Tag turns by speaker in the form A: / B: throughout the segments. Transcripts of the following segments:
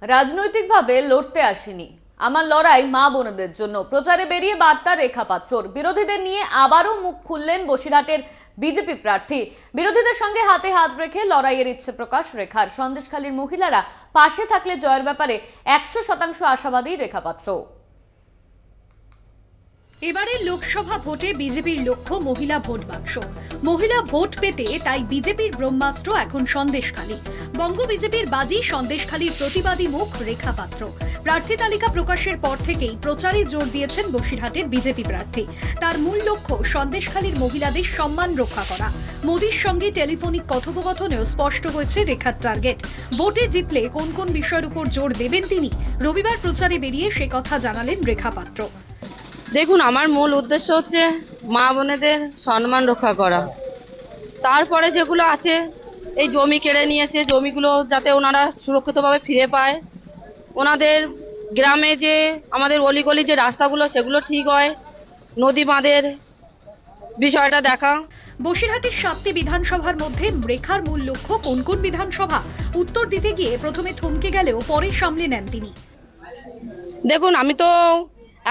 A: রাজনৈতিকভাবে লড়তে আসেনি, আমার লড়াই মা বোনদের জন্য প্রচারে বেরিয়ে বার্তা রেখা পাত্রর। বিরোধীদের নিয়ে আবারও মুখ খুললেন বসিরহাটের বিজেপি প্রার্থী। বিরোধীদের সঙ্গে হাতে হাত রেখে লড়াইয়ের ইচ্ছে প্রকাশ রেখার। সন্দেশখালীর মহিলারা পাশে থাকলে জয়ের ব্যাপারে 100% আশাবাদী রেখা পাত্র।
B: এবারের লোকসভা ভোটে বিজেপির লক্ষ্য মহিলা ভোট বাক্স। মহিলা ভোট পেতে তাই বিজেপির ব্রহ্মাস্ত্র এখন সন্দেশখালী। বঙ্গ বিজেপির বাজি সন্দেশখালীর প্রতিবাদী মুখ রেখা পাত্র। প্রার্থী তালিকা প্রকাশের পর থেকেই প্রচারে জোর দিয়েছেন বসিরহাটের বিজেপি প্রার্থী। তার মূল লক্ষ্য সন্দেশখালীর মহিলাদের সম্মান রক্ষা করা। মোদির সঙ্গে টেলিফোনিক কথোপকথনেও স্পষ্ট হয়েছে রেখার টার্গেট। ভোটে জিতলে কোন কোন বিষয়ের উপর জোর দেবেন তিনি, রবিবার প্রচারে বেরিয়ে সে কথা জানালেন রেখা পাত্র।
C: দেখুন, আমার মূল উদ্দেশ্য হচ্ছে মা বোনেদের সম্মান রক্ষা করা। তারপরে যেগুলো আছে, এই জমি কেড়ে নিয়েছে, জমিগুলো যাতে ওনারা সুরক্ষিতভাবে ফিরে পায়, ওনাদের গ্রামে যে আমাদের অলিগলি যে রাস্তাগুলো সেগুলো ঠিক হয়, নদী বাঁধের বিষয়টা দেখা।
B: বসিরহাটের 7টি বিধানসভার মধ্যে রেখার মূল লক্ষ্য কোন কোন বিধানসভা, উত্তর দিতে গিয়ে প্রথমে থমকে গেলেও পরে সামলে নেন তিনি।
C: দেখুন, আমি তো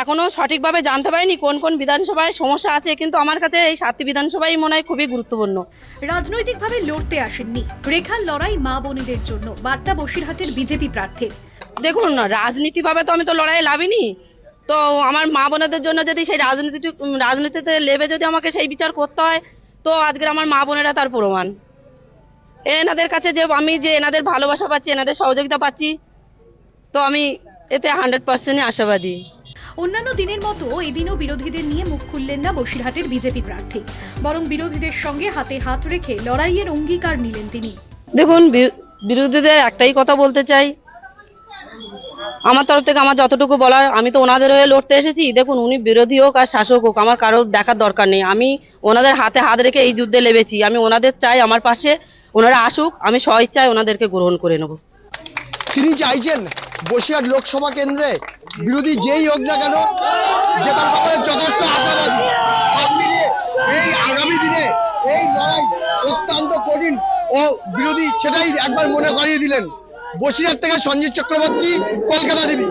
C: এখনো সঠিকভাবে জানতে পারিনি কোন কোন বিধানসভায় সমস্যা আছে, কিন্তু আমার কাছে এই 7টি বিধানসভাই মনে হয় খুবই গুরুত্বপূর্ণ।
B: রাজনৈতিকভাবে লড়তে আসেননি, রেখার লড়াই মা বোনেদের জন্য, বার্তা বসিরহাটের বিজেপি প্রার্থীর।
C: দেখুন, রাজনীতিভাবে তো আমি তো লড়াই লাভিনি, তো আমার মা বোনেদের জন্য যদি সেই রাজনীতিতে লেবে যদি আমাকে সেই বিচার করতে হয়, তো আজকের আমার মা বোনেরা তার প্রমাণ। এনাদের কাছে যে আমি যে এনাদের ভালোবাসা পাচ্ছি, এনাদের সহযোগিতা পাচ্ছি, তো আমি এতে 100% আশাবাদী।
B: অন্যান্য দিনের মতো এদিনও বিরোধীদের নিয়ে মুখ খুললেন না বসিরহাটের বিজেপি প্রার্থী, বরং বিরোধীদের সঙ্গে হাতে হাত রেখে লড়াইয়ের অঙ্গীকার নিলেন তিনি।
C: দেখুন, বিরোধীদের একটাই কথা বলতে চাই, আমার তরফ থেকে আমার যতটুকু বলার, আমি তো ওনাদের হয়ে লড়তে এসেছি। দেখুন, উনি বিরোধী হোক আর শাসক হোক, আমার কারোর দেখার দরকার নেই। আমি ওনাদের হাতে হাত রেখে এই যুদ্ধে লেবেছি। আমি ওনাদের চাই আমার পাশে, ওনারা আসুক, আমি স্বইচ্ছায় ওনাদেরকে গ্রহণ করে নেব।
D: তিনি চাইছেন বসিরহাট লোকসভা কেন্দ্রে বিরোধী যেই হোক না কেন জেতার ব্যাপারে যথেষ্ট আশাবাদী। সব মিলিয়ে এই আগামী দিনে এই লড়াই অত্যন্ত কঠিন ও বিরোধী সেটাই একবার মনে করিয়ে দিলেন। বসিরহাট থেকে সঞ্জিত চক্রবর্তী, কলকাতা টিভি।